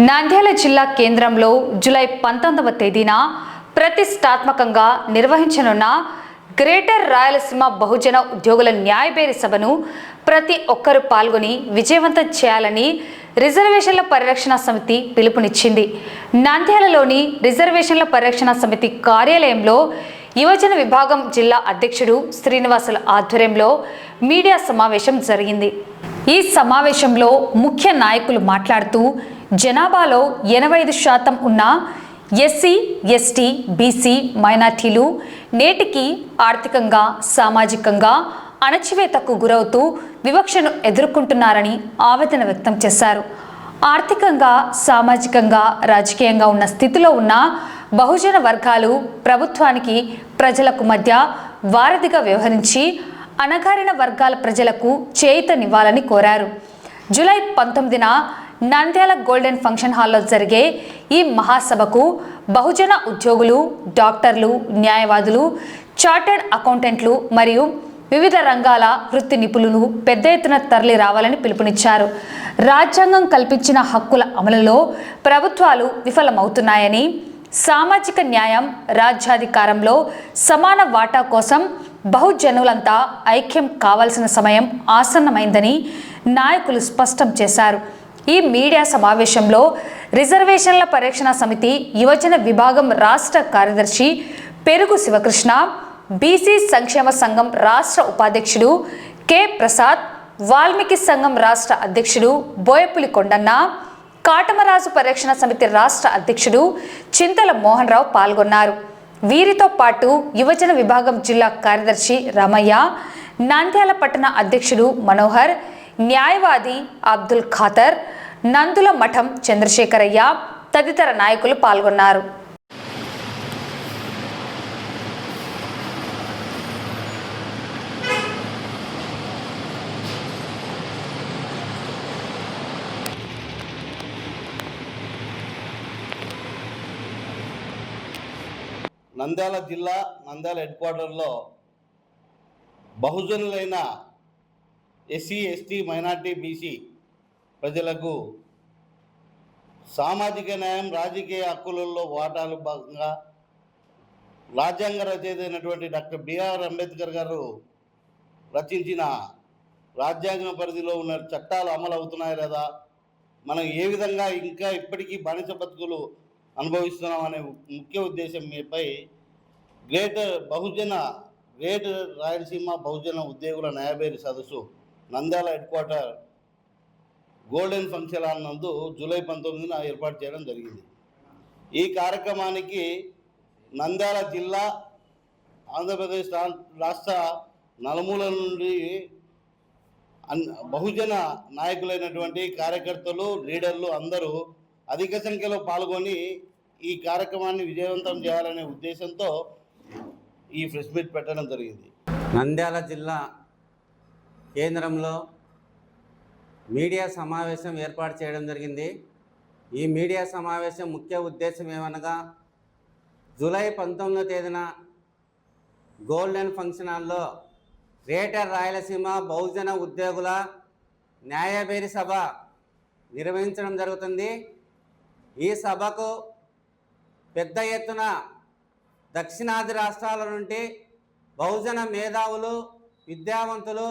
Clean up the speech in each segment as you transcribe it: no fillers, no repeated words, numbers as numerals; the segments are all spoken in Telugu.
నంద్యాల జిల్లా కేంద్రంలో జూలై 19వ తేదీన ప్రతిష్టాత్మకంగా నిర్వహించనున్న గ్రేటర్ రాయలసీమ బహుజన ఉద్యోగుల న్యాయబేరి సభను ప్రతి ఒక్కరూ పాల్గొని విజయవంతం చేయాలని రిజర్వేషన్ల పరిరక్షణ సమితి పిలుపునిచ్చింది. నంద్యాలలోని రిజర్వేషన్ల పరిరక్షణ సమితి కార్యాలయంలో యువజన విభాగం జిల్లా అధ్యక్షుడు శ్రీనివాసుల ఆధ్వర్యంలో మీడియా సమావేశం జరిగింది. ఈ సమావేశంలో ముఖ్య నాయకులు మాట్లాడుతూ జనాభాలో 85% ఉన్న ఎస్సీ, ఎస్టీ, బీసీ మైనార్టీలు నేటికి ఆర్థికంగా, సామాజికంగా అణచివేతకు గురవుతూ వివక్షను ఎదుర్కొంటున్నారని ఆవేదన వ్యక్తం చేశారు. ఆర్థికంగా, సామాజికంగా, రాజకీయంగా ఉన్న స్థితిలో ఉన్న బహుజన వర్గాలు ప్రభుత్వానికి, ప్రజలకు మధ్య వారధిగా వ్యవహరించి అణగారిన వర్గాల ప్రజలకు చేయూతనివ్వాలని కోరారు. జూలై 19న నంద్యాల గోల్డెన్ ఫంక్షన్ హాల్లో జరిగే ఈ మహాసభకు బహుజన ఉద్యోగులు, డాక్టర్లు, న్యాయవాదులు, చార్టర్డ్ అకౌంటెంట్లు మరియు వివిధ రంగాల వృత్తి నిపుణులు పెద్ద ఎత్తున తరలి రావాలని పిలుపునిచ్చారు. రాజ్యాంగం కల్పించిన హక్కుల అమలులో ప్రభుత్వాలు విఫలమవుతున్నాయని, సామాజిక న్యాయం, రాజ్యాధికారంలో సమాన వాటా కోసం బహుజనులంతా ఐక్యం కావాల్సిన సమయం ఆసన్నమైందని నాయకులు స్పష్టం చేశారు. ఈ మీడియా సమావేశంలో రిజర్వేషన్ల పరిరక్షణ సమితి యువజన విభాగం రాష్ట్ర కార్యదర్శి పెరుగు శివకృష్ణ, బీసీ సంక్షేమ సంఘం రాష్ట్ర ఉపాధ్యక్షుడు కె ప్రసాద్, వాల్మీకి సంఘం రాష్ట్ర అధ్యక్షుడు బోయపులి కొండన్న, కాటమరాజు పరిరక్షణ సమితి రాష్ట్ర అధ్యక్షుడు చింతల మోహన్ రావు పాల్గొన్నారు. వీరితో పాటు యువజన విభాగం జిల్లా కార్యదర్శి రమయ్య, నంద్యాల పట్టణ అధ్యక్షుడు మనోహర్, న్యాయవాది అబ్దుల్ ఖాదర్, నందుల మఠం చంద్రశేఖరయ్య తదితర నాయకులు పాల్గొన్నారు. నంద్యాల జిల్లా నంద్యాల హెడ్ క్వార్టర్లో బహుజనులైన ఎస్సీ, ఎస్టీ, మైనార్టీ, బీసీ ప్రజలకు సామాజిక న్యాయం, రాజకీయ హక్కులలో వాటాలు భాగంగా రాజ్యాంగ రచయిత అయినటువంటి డాక్టర్ బిఆర్ అంబేద్కర్ గారు రచించిన రాజ్యాంగ పరిధిలో ఉన్న చట్టాలు అమలు అవుతున్నాయి లేదా, మనం ఏ విధంగా ఇంకా ఇప్పటికీ బానిస బతుకులు అనుభవిస్తున్నాం అనే ముఖ్య ఉద్దేశం మీపై గ్రేటర్ రాయలసీమ బహుజన ఉద్యోగుల న్యాయబేరి సదస్సు Nandyal head quarter golden function hall నందు జూలై 19న ఏర్పాటు చేయడం జరిగింది. ఈ కార్యక్రమానికి నంద్యాల జిల్లా, ఆంధ్రప్రదేశ్ రాష్ట్ర నలుమూలల నుండి బహుజన నాయకులైనటువంటి కార్యకర్తలు, లీడర్లు అందరూ అధిక సంఖ్యలో పాల్గొని ఈ కార్యక్రమాన్ని విజయవంతం చేయాలనే ఉద్దేశంతో ఈ ప్రెస్ మీట్ పెట్టడం జరిగింది. నంద్యాల జిల్లా కేంద్రంలో మీడియా సమావేశం ఏర్పాటు చేయడం జరిగింది. ఈ మీడియా సమావేశం ముఖ్య ఉద్దేశం ఏమనగా జూలై 19వ తేదీన గోల్డెన్ ఫంక్షన్ హాల్లో గ్రేటర్ రాయలసీమ బహుజన ఉద్యోగుల న్యాయబేరి సభ నిర్వహించడం జరుగుతుంది. ఈ సభకు పెద్ద ఎత్తున దక్షిణాది రాష్ట్రాల నుండి బహుజన మేధావులు, విద్యావంతులు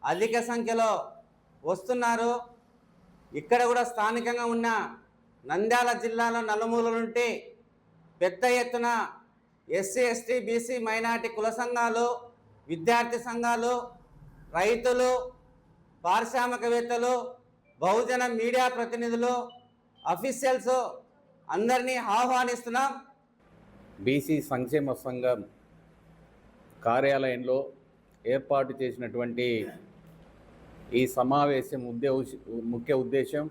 అధిక సంఖ్యలో వస్తున్నారు. ఇక్కడ కూడా స్థానికంగా ఉన్న నంద్యాల జిల్లాలో నలుమూల నుండి పెద్ద ఎత్తున ఎస్సీ, ఎస్టీ, బీసీ, మైనార్టీ కుల సంఘాలు, విద్యార్థి సంఘాలు, రైతులు, పారిశ్రామికవేత్తలు, బహుజన మీడియా ప్రతినిధులు, అఫీషియల్స్ అందరినీ ఆహ్వానిస్తున్నాం. బీసీ సంక్షేమ సంఘం కార్యాలయంలో ఏర్పాటు చేసినటువంటి ఈ సమావేశం ముఖ్య ఉద్దేశం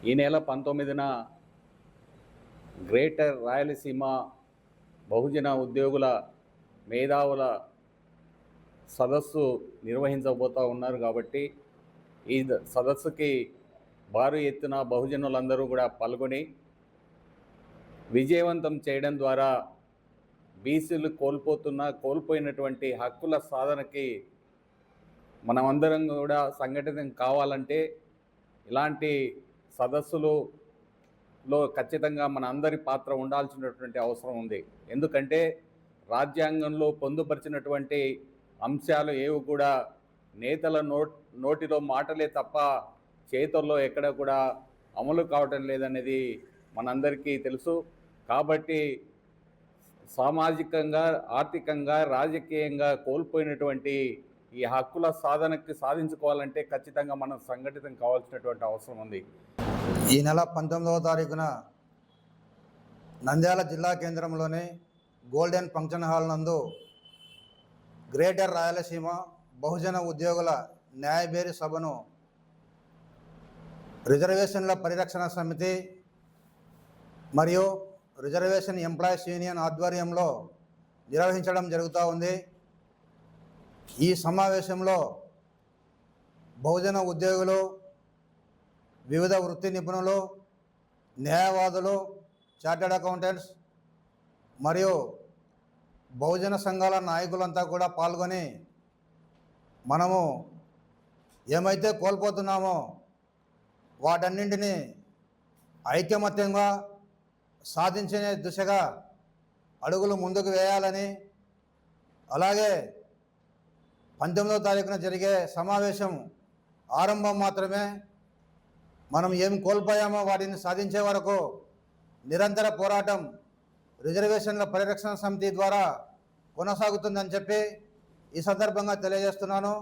ఈ నెల 19న గ్రేటర్ రాయలసీమ బహుజన ఉద్యోగుల మేధావుల సదస్సు నిర్వహించబోతూ ఉన్నారు. కాబట్టి ఈ సదస్సుకి భారీ ఎత్తున బహుజనులందరూ కూడా పాల్గొని విజయవంతం చేయడం ద్వారా బీసీలు కోల్పోయినటువంటి హక్కుల సాధనకి మనమందరం కూడా సంఘటితం కావాలంటే ఇలాంటి సదస్సులో ఖచ్చితంగా మన అందరి పాత్ర ఉండాల్సినటువంటి అవసరం ఉంది. ఎందుకంటే రాజ్యాంగంలో పొందుపరిచినటువంటి అంశాలు ఏవి కూడా నేతల నోటిలో మాటలే తప్ప చేతుల్లో ఎక్కడ కూడా అమలు కావటం లేదనేది మనందరికీ తెలుసు. కాబట్టి సామాజికంగా, ఆర్థికంగా, రాజకీయంగా కోల్పోయినటువంటి ఈ హక్కుల సాధించుకోవాలంటే ఖచ్చితంగా మనం సంఘటితం కావాల్సినటువంటి అవసరం ఉంది. ఈ నెల 19వ తారీఖున నంద్యాల జిల్లా కేంద్రంలోని గోల్డెన్ ఫంక్షన్ హాల్ నందు గ్రేటర్ రాయలసీమ బహుజన ఉద్యోగుల న్యాయబేరి సభను రిజర్వేషన్ల పరిరక్షణ సమితి మరియు రిజర్వేషన్ ఎంప్లాయీస్ యూనియన్ ఆధ్వర్యంలో నిర్వహించడం జరుగుతూ ఉంది. ఈ సమావేశంలో బహుజన ఉద్యోగులు, వివిధ వృత్తి నిపుణులు, న్యాయవాదులు, చార్టెడ్ అకౌంటెంట్స్ మరియు బహుజన సంఘాల నాయకులంతా కూడా పాల్గొని మనము ఏమైతే కోల్పోతున్నామో వాటన్నింటినీ ఐకమత్యంగా సాధించే దిశగా అడుగులు ముందుకు వేయాలని, అలాగే 19వ తారీఖున జరిగే సమావేశం ఆరంభం మాత్రమే. మనం ఏం కోల్పోయామో వాటిని సాధించే వరకు నిరంతర పోరాటం రిజర్వేషన్ల పరిరక్షణ సమితి ద్వారా కొనసాగుతుందని చెప్పి ఈ సందర్భంగా తెలియజేస్తున్నాను.